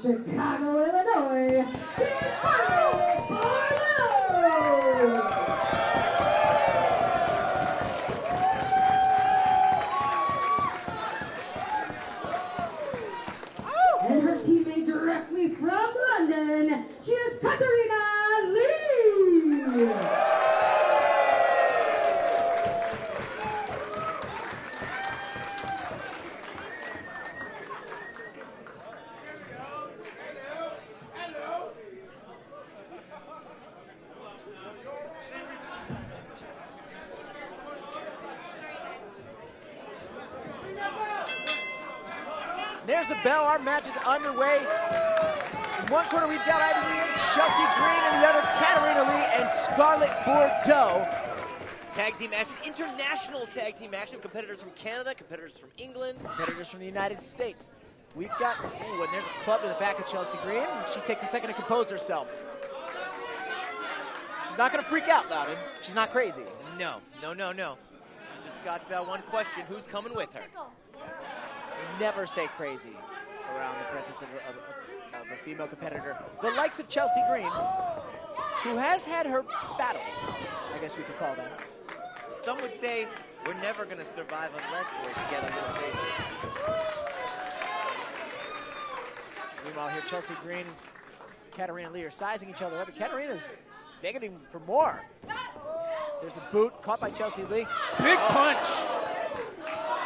Chicago, Illinois, Scarlett Bordeaux! And her teammate directly from London, she is Katarina Lee! There's the bell. Our match is underway. In one corner, we've got Ivy Lee and Chelsea Green, and the other, Katarina Lee and Scarlett Bordeaux. Tag team action, international tag team action. Competitors from Canada, competitors from England. Competitors from the United States. We've got, ooh, and there's a club to the back of Chelsea Green. She takes a second to compose herself. She's not going to freak out, Loudon. She's not crazy. No. She's just got one question. Who's coming with her? Never say crazy around the presence of a female competitor. The likes of Chelsea Green, who has had her battles, I guess we could call them. Some would say we're never going to survive unless we get a little crazy. Meanwhile, here Chelsea Green and Katarina Lee are sizing each other up, and Katarina's begging for more. There's a boot caught by Chelsea Lee. Big punch!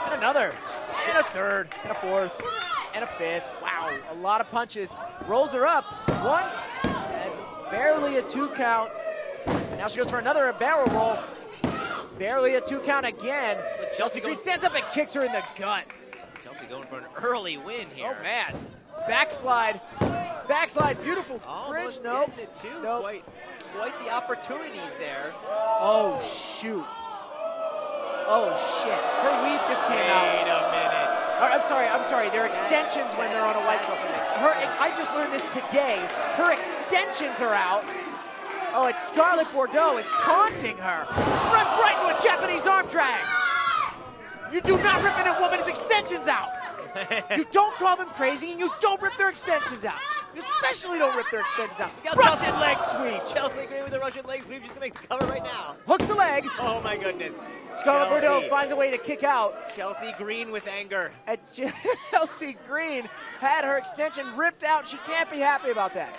And another. And a third, and a fourth, and a fifth. Wow, a lot of punches. Rolls her up. One, and barely a 2 count. And now she goes for another barrel roll. Barely a 2 count again. So Chelsea Green stands up and kicks her in the gut. Chelsea going for an early win here. Oh, man. Backslide. Backslide. Beautiful bridge. Almost Nope. getting it too. Nope. Quite the opportunities there. Oh, shoot. Oh, shit. Her weave just came out. Wait a minute. I'm sorry. They're extensions when they're on a white club. I just learned this today. Her extensions are out. Oh, it's Scarlett Bordeaux is taunting her. Runs right into a Japanese arm drag. You do not rip a woman's extensions out. You don't call them crazy, and you don't rip their extensions out. You especially don't rip their extensions out. Russian leg sweep. Chelsea Green with a Russian leg sweep. She's going to make the cover right now. Hooks the leg. Oh, my goodness. Scarlett Bordeaux finds a way to kick out. Chelsea Green with anger. And Chelsea Green had her extension ripped out. She can't be happy about that.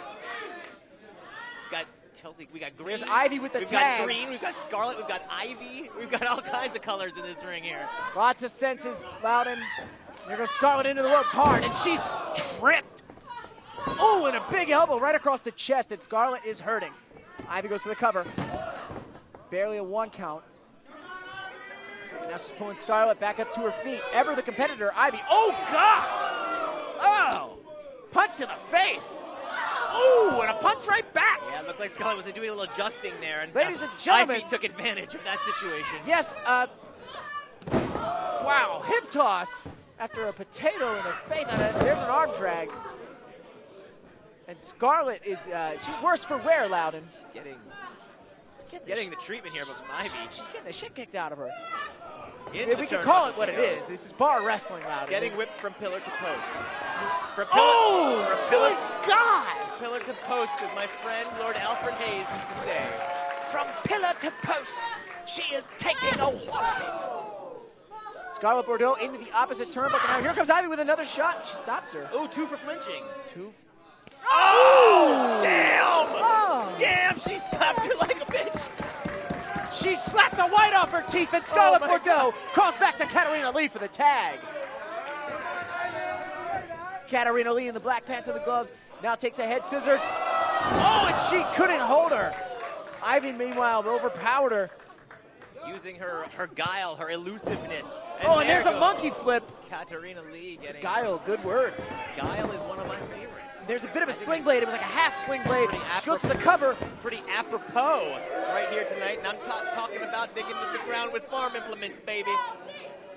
We got Green. There's Ivy with the we've tag. We've got Green, we've got Scarlett, we've got Ivy. We've got all kinds of colors in this ring here. Lots of senses, Loudon. There goes Scarlett into the ropes hard, and she's tripped. Oh, and a big elbow right across the chest, and Scarlett is hurting. Ivy goes to the cover. Barely a 1 count. And now she's pulling Scarlett back up to her feet. Ever the competitor, Ivy. Oh, God! Oh! Punch to the face. Ooh, and a punch right back. Yeah, it looks like Scarlett was doing a little adjusting there. And ladies and gentlemen. Ivy took advantage of that situation. Yes, wow, hip toss after a potato in the face. There's an arm drag. And Scarlett is, she's worse for wear, Loudon. She's getting the treatment here from Ivy. She's getting the shit kicked out of her. If we can call it what it is. This is bar wrestling, Loudon. Getting whipped from pillar to post. From pillar, God! Pillar to post, as my friend Lord Alfred Hayes used to say. From pillar to post, she is taking a whopping. Scarlett Bordeaux into the opposite turnbuckle. Now here comes Ivy with another shot. She stops her. Oh, 2 for flinching. Oh! Damn! Oh. Damn, she slapped her like a bitch. She slapped the white off her teeth, and Scarlett Bordeaux calls back to Katarina Lee for the tag. Katarina Lee in the black pants and the gloves now takes a head scissors. Oh, and she couldn't hold her. Ivy, meanwhile, overpowered her. Using her guile, her elusiveness. And there's a monkey flip. Katarina Lee getting... Guile, good word. Guile is one of my favorites. There's a bit of a sling blade. It was like a half sling blade. She goes for the cover. It's pretty apropos right here tonight. And I'm talking about digging into the ground with farm implements, baby.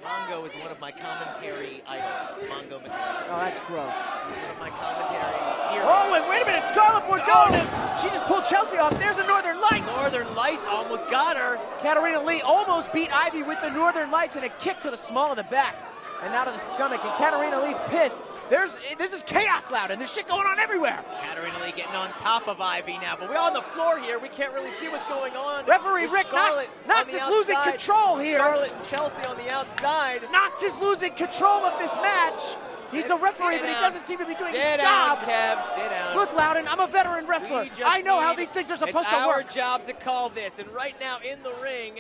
Mongo is one of my commentary idols. Mongo McCarthy. Oh, that's gross. He's one of my commentary heroes. Oh, and wait a minute. Scarlett Bordeaux. She just pulled Chelsea off. There's a Northern Lights. Northern Lights almost got her. Katarina Lee almost beat Ivy with the Northern Lights and a kick to the small of the back. And now to the stomach. And Katarina Lee's pissed. This is chaos, Loudon. There's shit going on everywhere. Katarina Lee getting on top of Ivy now, but we're on the floor here. We can't really see what's going on. Referee Rick Knox is losing control here. Scarlett and Chelsea on the outside. Knox is losing control of this match. He's a referee, but he doesn't seem to be doing his job. Sit down, Kev. Sit down. Look, Loudon, I'm a veteran wrestler. I know how these things are supposed to work. It's our job to call this, and right now in the ring,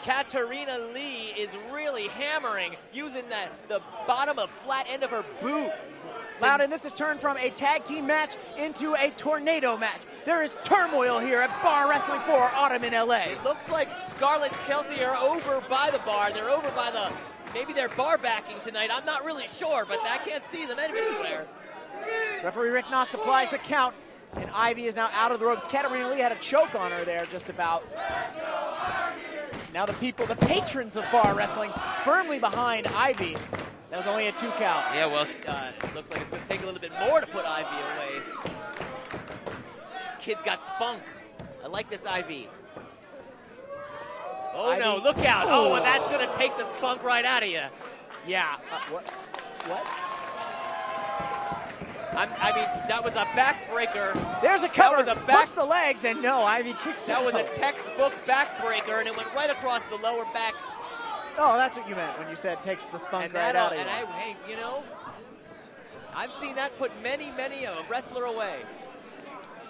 Katarina Lee is really hammering, using the bottom of flat end of her boot. Loudon, this has turned from a tag team match into a tornado match. There is turmoil here at Bar Wrestling 4 Autumn in LA. It looks like Scarlett and Chelsea are over by the bar. They're over by maybe they're bar backing tonight. I'm not really sure, but I can't see them anywhere. Referee Rick Knox applies the count, and Ivy is now out of the ropes. Katarina Lee had a choke on her there just about. Now the patrons of Bar Wrestling firmly behind Ivy. That was only a 2 count. Yeah, well, looks like it's going to take a little bit more to put Ivy away. This kid's got spunk. I like this Ivy. Oh, Ivy. No, look out. Oh, and that's going to take the spunk right out of you. Yeah. What? I mean, that was a backbreaker. There's a cover. Busts the legs, and no, Ivy kicks out. That was a textbook backbreaker, and it went right across the lower back. Oh, that's what you meant when you said takes the spunk right out of you. Hey, you know, I've seen that put many a wrestler away.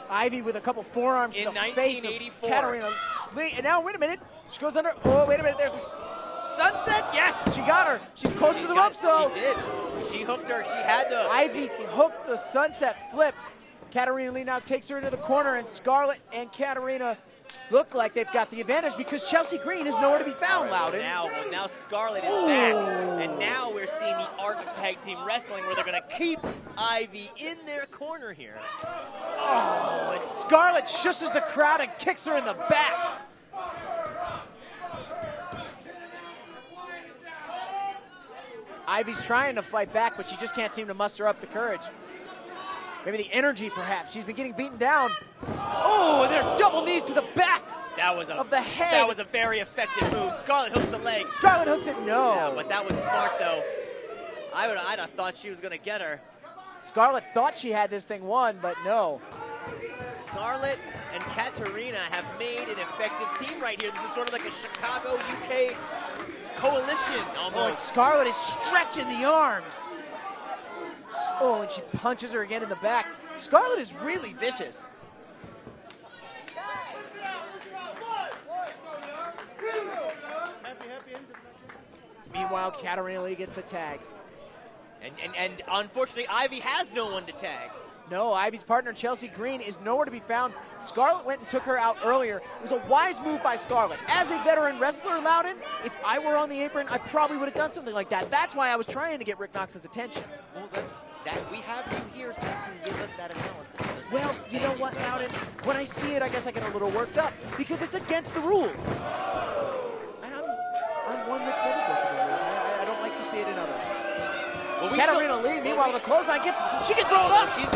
Ivy with a couple forearms in to the face of Katarina Lee. And now, wait a minute. She goes under. Oh, wait a minute. There's a sunset. Yes, she got her. She's close to the ropes, though. She did. She hooked her. She had the. Ivy hooked the sunset flip. Katarina Lee now takes her into the corner, and Scarlett and Katarina look like they've got the advantage because Chelsea Green is nowhere to be found, Loudon. Now Scarlett is back, and now we're seeing the art of tag team wrestling where they're going to keep Ivy in their corner here. Oh, and Scarlett shushes the crowd and kicks her in the back. Ivy's trying to fight back, but she just can't seem to muster up the courage. Maybe the energy, perhaps. She's been getting beaten down. Oh, and they're double knees to the back of the head. That was a very effective move. Scarlett hooks the leg. Scarlett hooks it, no. Yeah, but that was smart, though. I'd have thought she was going to get her. Scarlett thought she had this thing won, but no. Scarlett and Katarina have made an effective team right here. This is sort of like a Chicago, UK coalition, almost. Oh, and Scarlett is stretching the arms. Oh, and she punches her again in the back. Scarlett is really vicious. Meanwhile, Katarina Lee gets the tag. And unfortunately, Ivy has no one to tag. No, Ivy's partner, Chelsea Green, is nowhere to be found. Scarlett went and took her out earlier. It was a wise move by Scarlett. As a veteran wrestler, Loudon, if I were on the apron, I probably would have done something like that. That's why I was trying to get Rick Knox's attention. Well, we have you here so you can give us that analysis. Well, you know what, Loudon? When I see it, I guess I get a little worked up because it's against the rules. And I'm one that's never broken the rules. I don't like to see it in others. Well, Katarina Lee, meanwhile, the clothesline gets rolled up. She's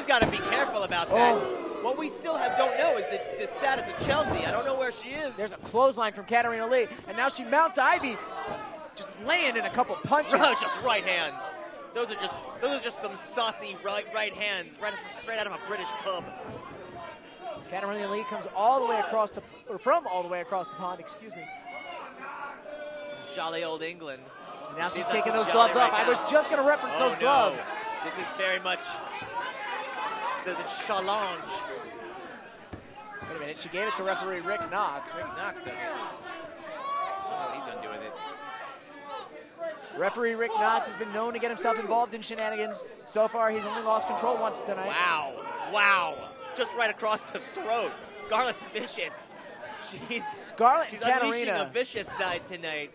got to be careful about that. What we still don't know is the status of Chelsea. I don't know where she is. There's a clothesline from Katarina Lee, and now she mounts Ivy, just laying in a couple punches. Just right hands. Those are just some saucy right hands, straight out of a British pub. Katarina Lee comes all the way across from all the way across the pond. Excuse me. Some jolly old England. And now she's taking those gloves off. I was just going to reference those gloves. This is very much the challenge. Wait a minute, she gave it to referee Rick Knox. Rick Knox took it. Oh, he's going to do with it. Referee Rick Knox has been known to get himself involved in shenanigans. So far, he's only lost control once tonight. Wow. Just right across the throat. Scarlett's vicious. She's unleashing a vicious side tonight.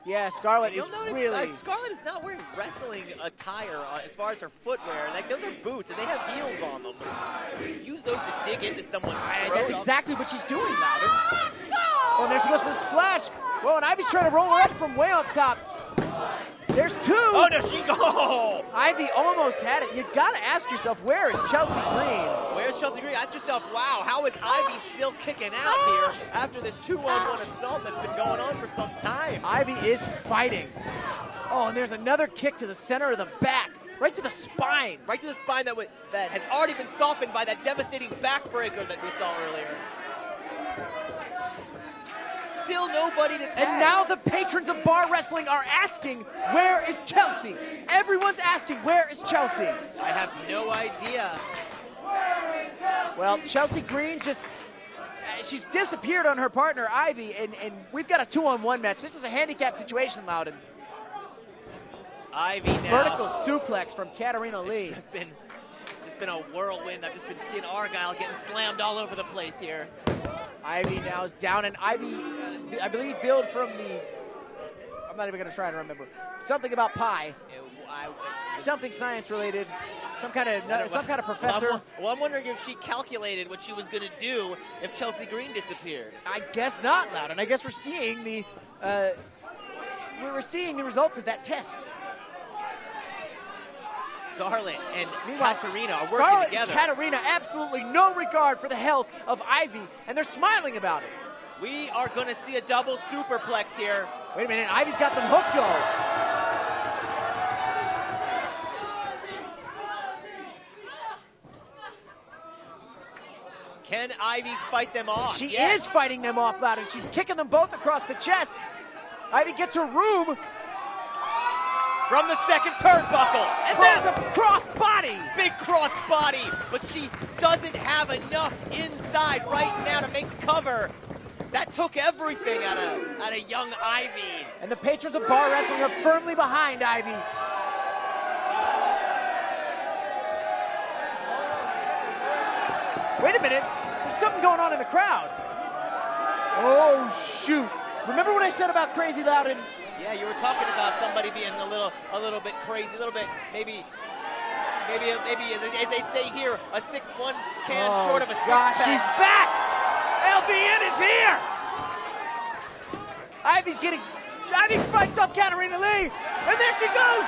Yeah, Scarlett is really... Scarlett is not wearing wrestling attire as far as her footwear. Like, those are boots, and they have heels on them. Use those to dig into someone's throat. That's exactly what she's doing, Loudon. Oh, and there she goes for the splash. Whoa, and Ivy's trying to roll her up from way up top. There's two. Oh, no, she goes. Ivy almost had it. You got to ask yourself, where is Chelsea Green? Where's Chelsea Green? Ask yourself, wow, how is Ivy still kicking out here after this 2-on-1 assault that's been going on for some time? Ivy is fighting. Oh, and there's another kick to the center of the back. Right to the spine. Right to the spine that has already been softened by that devastating backbreaker that we saw earlier. Still nobody to tag. And now the patrons of bar wrestling are asking, where is Chelsea? Everyone's asking, where is Chelsea? I have no idea. Well, Chelsea Green she's disappeared on her partner, Ivy, and we've got a 2-on-1 match. This is a handicap situation, Loudon. Ivy now. Vertical suplex from Katarina Lee. It's just been a whirlwind. I've just been seeing Argyle getting slammed all over the place here. Ivy now is down, and Ivy, I believe, billed from the, I'm not even going to try to remember, something about pie. Something science related, some kind of professor. Well, I'm wondering if she calculated what she was going to do if Chelsea Green disappeared. I guess not, Loudon. I guess we're seeing the results of that test. Scarlett and Meanwhile, Katarina are working Scarlett together. And Katarina, absolutely no regard for the health of Ivy, and they're smiling about it. We are going to see a double superplex here. Wait a minute, Ivy's got them hooked though. Can Ivy fight them off? She is fighting them off, Loudon. She's kicking them both across the chest. Ivy gets her room. From the second turnbuckle. And there's a cross body. Big cross body. But she doesn't have enough inside right now to make the cover. That took everything out of young Ivy. And the patrons of bar wrestling are firmly behind Ivy. Wait a minute. There's something going on in the crowd. Oh, shoot. Remember what I said about Crazy Loudon? Yeah, you were talking about somebody being a little bit crazy, a little bit maybe as they say here, a sick one can short of a six-pack. She's back! LBN is here! Ivy fights off Katarina Lee, and there she goes!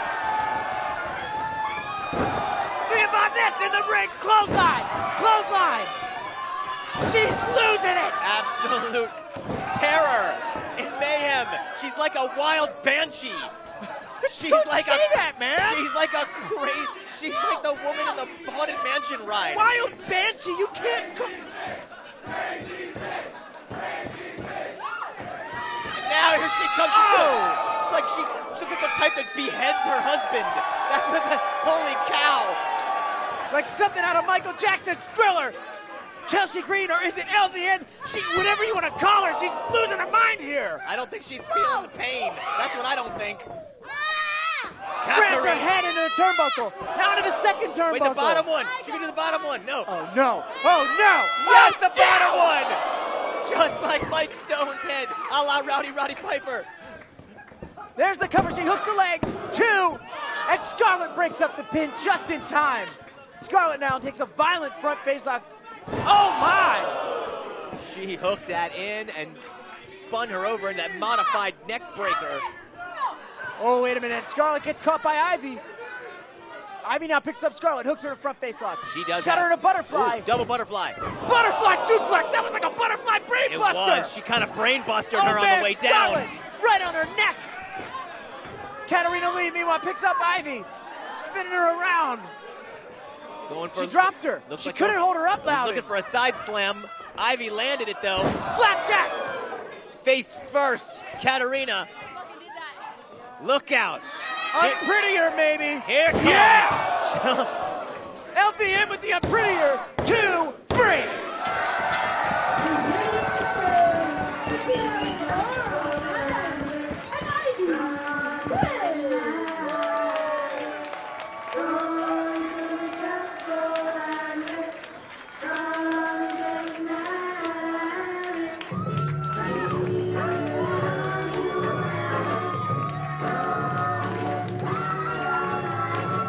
Mia Von in the ring, clothesline! She's losing it! Absolute terror and mayhem. She's like a wild banshee. She's Don't like say that, man. She's like she's like the woman in the Haunted Mansion ride. Wild banshee, you can't. And now here she comes. It's like she's like the type that beheads her husband. That's what holy cow. Like something out of Michael Jackson's Thriller. Chelsea Green, or is it LVN? Whatever you want to call her, she's losing her mind here. I don't think she's feeling the pain. That's what I don't think. Grabs her head into the turnbuckle. Now into the second turnbuckle. Wait, the bottom one. She can do the bottom one. No. Oh, no. Oh, no. Yes, the bottom one. Just like Mike Stone's head, a la Roddy Piper. There's the cover. She hooks the leg. 2. And Scarlett breaks up the pin just in time. Scarlett now takes a violent front facelock. Oh, my. She hooked that in and spun her over in that modified neck breaker. Oh, wait a minute. Scarlett gets caught by Ivy. Ivy now picks up Scarlett, hooks her in a front facelock. She does. She's got her in a butterfly. Ooh, double butterfly. Butterfly suplex. That was like a butterfly brain It buster. was. She kind of brain busted her on the way Scarlett, down. right on her neck. Katarina Lee, meanwhile, picks up Ivy, spinning her around. She dropped her. She couldn't hold her up loud. Looking for a side slam. Ivy landed it though. Flapjack. Face first, Katarina. Look out. Unprettier, maybe. Here comes. Yeah! LVN with the unprettier. 2, 3.